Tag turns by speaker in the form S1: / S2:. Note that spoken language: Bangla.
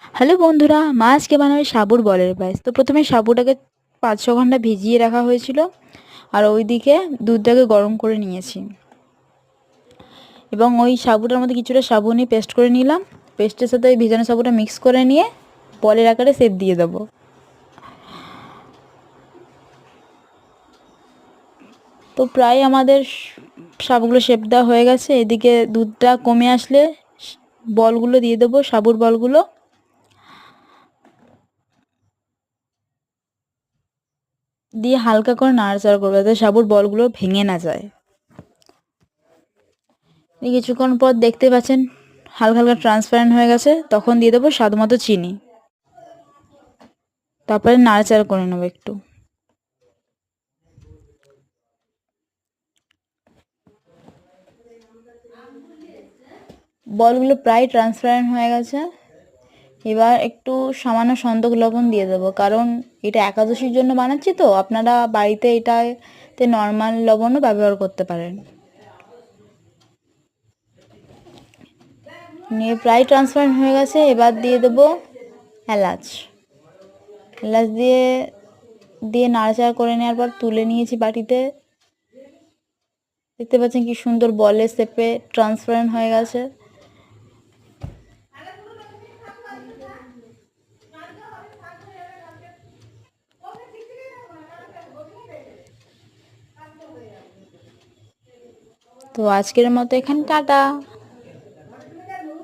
S1: হ্যালো বন্ধুরা, মা আজকে বানাবে সাবুর বলের পায়েস। তো প্রথমে সাবুটাকে 5-6 ঘন্টা ভিজিয়ে রাখা হয়েছিল, আর ওইদিকে দুধটাকে গরম করে নিয়েছি এবং ওই সাবুটার মধ্যে কিছুটা সাবু নিয়ে পেস্ট করে নিলাম। পেস্টের সাথে ওই ভিজানো সাবুটা মিক্স করে নিয়ে বলের আকারে শেপ দিয়ে দেবো। তো প্রায় আমাদের সাবুগুলো শেপ দেওয়া হয়ে গেছে। এদিকে দুধটা কমে আসলে বলগুলো দিয়ে দেবো, সাবুর বলগুলো দিয়ে হালকা করে নাড়াচাড়া করবো যাতে সাবুর বলগুলো ভেঙে না যায়। কিছুক্ষণ পর দেখতে পাচ্ছেন হালকা হালকা ট্রান্সপারেন্ট হয়ে গেছে, তখন দিয়ে দেবো স্বাদ মতো চিনি। তারপরে নাড়াচাড়া করে নেবো একটু। বলগুলো প্রায় ট্রান্সপারেন্ট হয়ে গেছে। এবার একটু সামান্য সন্দক লবণ দিয়ে দেবো, কারণ এটা একাদশীর জন্য বানাচ্ছি, তো আপনারা বাড়িতে এটাতে নর্মাল লবণও ব্যবহার করতে পারেন। নিয়ে প্রায় ট্রান্সপারেন্ট হয়ে গেছে। এবার দিয়ে দেবো এলাচ। এলাচ দিয়ে দিয়ে নাড়াচাড়া করে নেওয়ার পর তুলে নিয়েছি বাটিতে। দেখতে পাচ্ছেন কি সুন্দর বলের শেপে ট্রান্সপারেন্ট হয়ে গেছে। তো আজকের মতো এখানে টাটা।